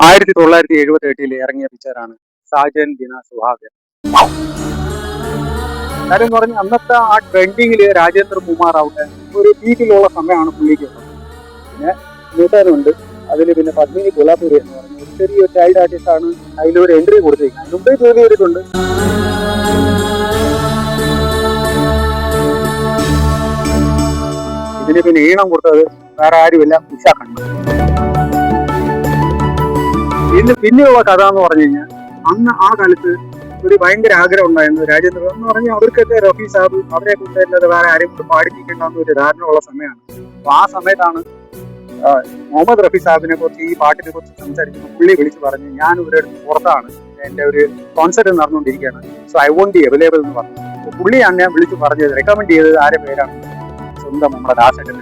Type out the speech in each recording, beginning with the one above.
1978 ഇറങ്ങിയ പിക്ചറാണ് സാജൻ ബിന സുഹാഗൻ. കാര്യം പറഞ്ഞ അന്നത്തെ ആ ട്രെൻഡിങ്ങില് രാജേന്ദ്ര കുമാർ ആവട്ടെ ഒരു പീക്കിലുള്ള സമയമാണ് പുള്ളിക്ക്. പിന്നെ നൂറ്റാനുണ്ട് അതിൽ, പിന്നെ പത്മിനി കൊലാപുരി എന്ന് പറഞ്ഞ ഒരു ചെറിയ ചൈൽഡ് ആർട്ടിസ്റ്റ് ആണ് അതിലൊരു എൻട്രി കൊടുത്തിരിക്കുന്നത്. മുമ്പേ ജോലി ചെയ്തിട്ടുണ്ട്. ഇതിന് പിന്നെ ഈണം കൊടുത്തത് വേറെ ആരുമില്ല, ഉഷാ ഖന്ന. പിന്നെയുള്ള കഥ എന്ന് പറഞ്ഞു കഴിഞ്ഞാൽ, അന്ന് ആ കാലത്ത് ഒരു ഭയങ്കര ആഗ്രഹം ഉണ്ടായിരുന്നു രാജേന്ദ്ര എന്ന് പറഞ്ഞാൽ അവർക്കൊക്കെ റഫി സാബ് അവരെ കൊണ്ടല്ലാതെ വേറെ ആരെയും കൊണ്ട് പാടിപ്പിക്കേണ്ടെന്ന് ഒരു ധാരണ ഉള്ള സമയമാണ്. അപ്പൊ ആ സമയത്താണ് മുഹമ്മദ് റഫി സാബിനെ കുറിച്ച് ഈ പാട്ടിനെ കുറിച്ച് സംസാരിക്കുമ്പോൾ പുള്ളി വിളിച്ച് പറഞ്ഞു, ഞാൻ ഒരിടത്ത് പുറത്താണ്, എന്റെ ഒരു കോൺസെർട്ട് നടന്നുകൊണ്ടിരിക്കുകയാണ്, so I won't be available എന്ന് പറഞ്ഞു. പുള്ളിയാണ് ഞാൻ വിളിച്ച് പറഞ്ഞത്, റെക്കമെൻഡ് ചെയ്തത് ആരെ പേരാണ്, സ്വന്തം നമ്മുടെ ദാസേട്ടൻ.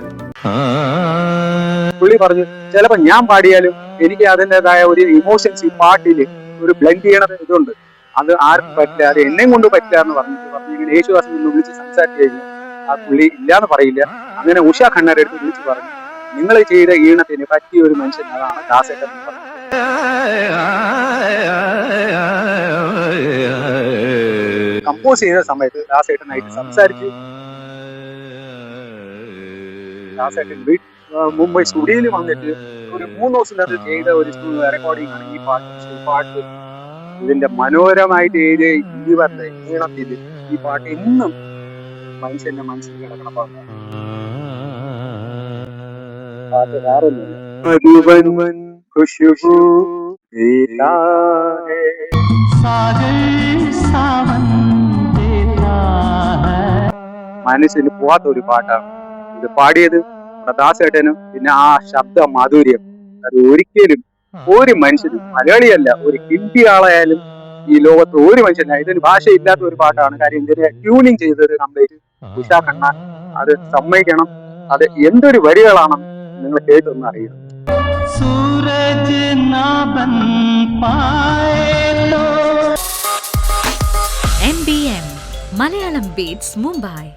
പുള്ളി പറഞ്ഞു ചിലപ്പോ ഞാൻ പാടിയാലും എനിക്ക് അതിൻ്റെതായ ഒരു ഇമോഷൻസ് ഈ പാട്ടില് ഒരു ബ്ലെൻഡ് ചെയ്യണ ഇതുണ്ട്, അത് ആർക്കും പറ്റില്ല, അത് എന്നെയും കൊണ്ട് പറ്റില്ല എന്ന് പറഞ്ഞു ഇങ്ങനെ യേശുദാസിൽ നിന്ന് വിളിച്ച് സംസാരിച്ചു കഴിഞ്ഞു. ആ പുള്ളി ഇല്ലാന്ന് പറയില്ല. അങ്ങനെ ഉഷാ ഖന്നയുടെ അടുത്ത് വിളിച്ച് പറഞ്ഞു, നിങ്ങൾ ചെയ്ത ഈണത്തിന് പറ്റിയ ഒരു മനുഷ്യൻ അതാണ് ദാസേട്ടൻ എന്ന് പറഞ്ഞു. കമ്പോസ് ചെയ്യുന്ന സമയത്ത് ദാസേട്ടനായിട്ട് സംസാരിച്ചു. ദാസേട്ടൻ മുംബൈ സ്റ്റുഡിയോയിൽ വന്നിട്ട് ഒരു 3 ദിവസത്തിനകത്ത് ചെയ്ത ഒരു റെക്കോർഡിംഗ് ആണ് ഈ പാട്ട്. ഇതിന്റെ മനോഹരമായിട്ട് എഴുതിയ ഇവരുടെ ഈണത്തിൽ ഈ പാട്ട് ഇന്നും മനുഷ്യന്റെ മനസ്സിൽ കിടക്കണ പാട്ടാണ്. പാട്ട് വേറൊന്നുമില്ല. മനസ്സിന് പോവാത്ത ഒരു പാട്ടാണ് ഇത്. പാടിയത് ദാസേട്ടനും പിന്നെ ആ ശബ്ദ മാധുര്യം അത് ഒരിക്കലും ഒരു മനുഷ്യനും, മലയാളിയല്ല ഒരു ഹിന്ദി ആളായാലും ഈ ലോകത്ത് ഒരു മനുഷ്യനായ ഇതിന് ഭാഷയില്ലാത്ത ഒരു പാട്ടാണ്. കാര്യം ഇതിനെ ട്യൂണിങ് ചെയ്തത് കംപ്ലീറ്റ് ഉഷാ ഖന്ന. അത് സമ്മതിക്കണം. അത് എന്തൊരു വരികളാണ് നിങ്ങൾ കേട്ടൊന്നും അറിയണം. MBM Malayalam Beats Mumbai.